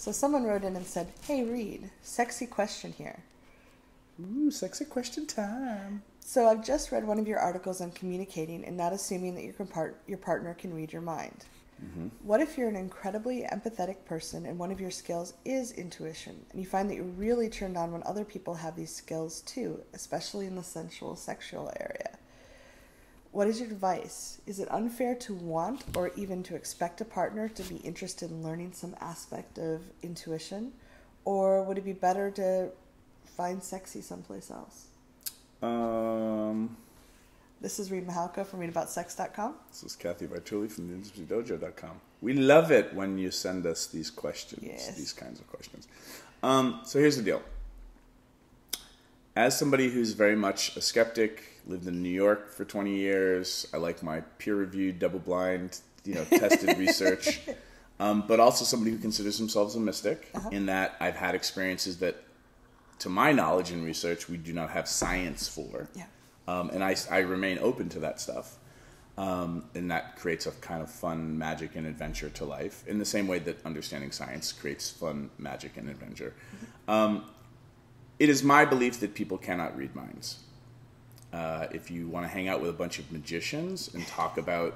So someone wrote in and said, "Hey Reid, sexy question here. Ooh, sexy question time. So I've just read one of your articles on communicating and not assuming that your partner can read your mind. Mm-hmm. What if you're an incredibly empathetic person and one of your skills is intuition, and you find that you're really turned on when other people have these skills too, especially in the sensual, sexual area? What is your advice? Is it unfair to want or even to expect a partner to be interested in learning some aspect of intuition? Or would it be better to find sexy someplace else?" This is Reid Mahalka from readaboutsex.com. This is Cathy Vituli from theintimacydojo.com. We love it when you send us these questions, Yes. these kinds of questions. So here's the deal. As somebody who's very much a skeptic, lived in New York for 20 years, I like my peer-reviewed, double-blind, tested research, but also somebody who considers themselves a mystic, in that I've had experiences that, to my knowledge and research, we do not have science for. Yeah. And I remain open to that stuff. And that creates a kind of fun magic and adventure to life, in the same way that understanding science creates fun magic and adventure. It is my belief that people cannot read minds. If you want to hang out with a bunch of magicians and talk about,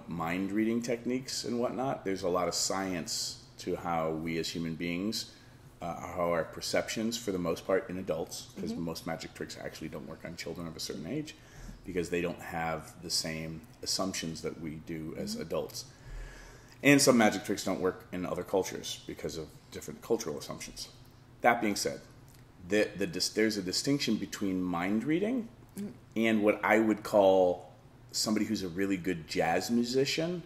mind reading techniques and whatnot, there's a lot of science to how we as human beings, how our perceptions, for the most part, in adults, because most magic tricks actually don't work on children of a certain age, because they don't have the same assumptions that we do as adults. And some magic tricks don't work in other cultures because of different cultural assumptions. That being said, there's a distinction between mind reading and what I would call somebody who's a really good jazz musician,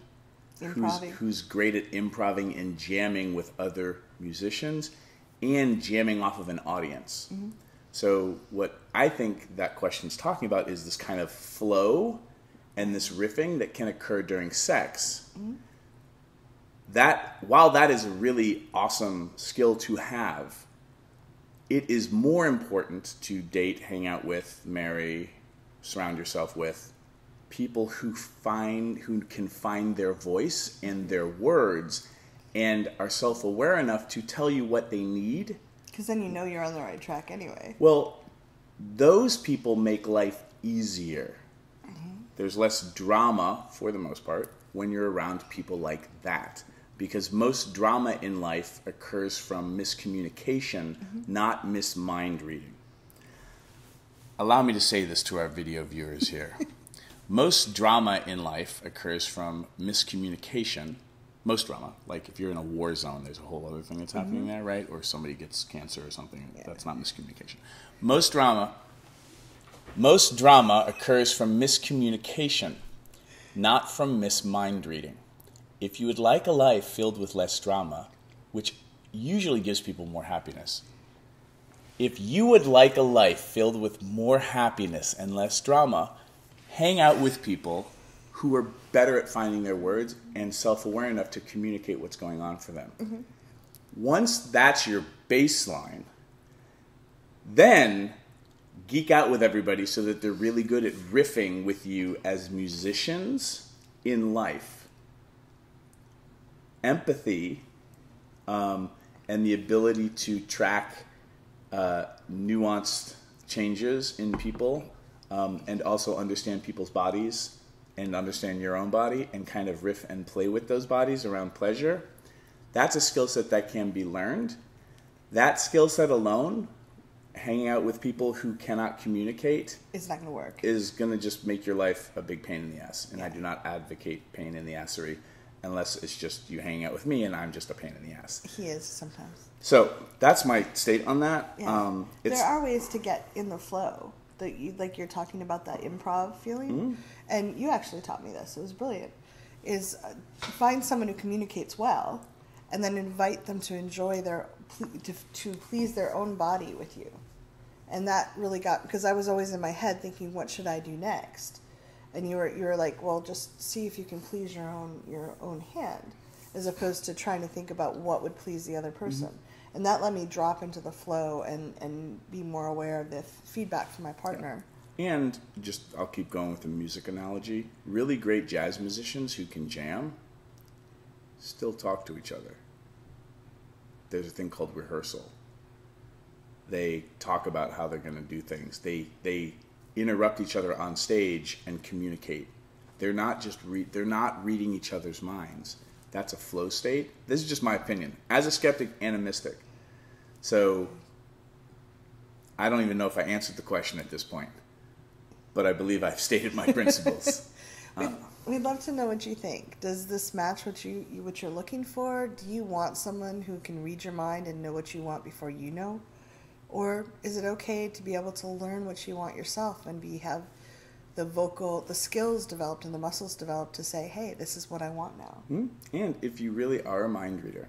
who's great at improvising and jamming with other musicians and jamming off of an audience. So what I think that question's talking about is this kind of flow and this riffing that can occur during sex. That, while that is a really awesome skill to have, it is more important to date, hang out with, marry, surround yourself with people who can find their voice and their words and are self-aware enough to tell you what they need. Because then you know you're on the right track anyway. Well, those people make life easier. There's less drama, for the most part, when you're around people like that. Because most drama in life occurs from miscommunication, not mismind reading. Allow me to say this to our video viewers here. Most drama in life occurs from miscommunication. Most drama, like if you're in a war zone, there's a whole other thing that's happening there, right? Or somebody gets cancer or something. Yeah. That's not miscommunication. Most drama occurs from miscommunication, not from mismind reading. If you would like a life filled with less drama, which usually gives people more happiness, if you would like a life filled with more happiness and less drama, hang out with people who are better at finding their words and self-aware enough to communicate what's going on for them. Once that's your baseline, then geek out with everybody so that they're really good at riffing with you as musicians in life. Empathy and the ability to track nuanced changes in people and also understand people's bodies and understand your own body and kind of riff and play with those bodies around pleasure, that's a skill set that can be learned. That skill set alone, hanging out with people who cannot communicate, it's not going to work. Is going to just make your life a big pain in the ass. And I do not advocate pain in the assery unless it's just you hanging out with me and I'm just a pain in the ass. He is sometimes. So that's my state on that. Yeah. There are ways to get in the flow. That you, like you're talking about that improv feeling, and you actually taught me this. It was brilliant. Is find someone who communicates well, and then invite them to enjoy to please their own body with you, and that really got, because I was always in my head thinking, what should I do next? And you were like, well, just see if you can please your own hand, as opposed to trying to think about what would please the other person. And that let me drop into the flow and be more aware of the feedback from my partner. Yeah. And just, I'll keep going with the music analogy. Really great jazz musicians who can jam still talk to each other. there's a thing called rehearsal. They talk about how they're going to do things. They interrupt each other on stage and communicate. They're not just they're not reading each other's minds. That's a flow state. This is just my opinion as a skeptic and a mystic. So I don't even know if I answered the question at this point, but I believe I've stated my principles. We'd love to know what you think. Does this match what you're looking for? Do you want someone who can read your mind and know what you want before you know? Or is it okay to be able to learn what you want yourself and have the skills developed and the muscles developed to say, hey, this is what I want now? And if you really are a mind reader,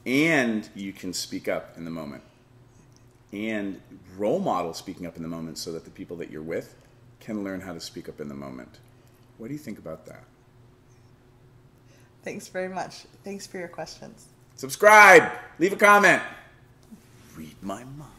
and you can speak up in the moment, and role model speaking up in the moment so that the people that you're with can learn how to speak up in the moment. What do you think about that? Thanks very much. Thanks for your questions. Subscribe. Leave a comment. Read my mind.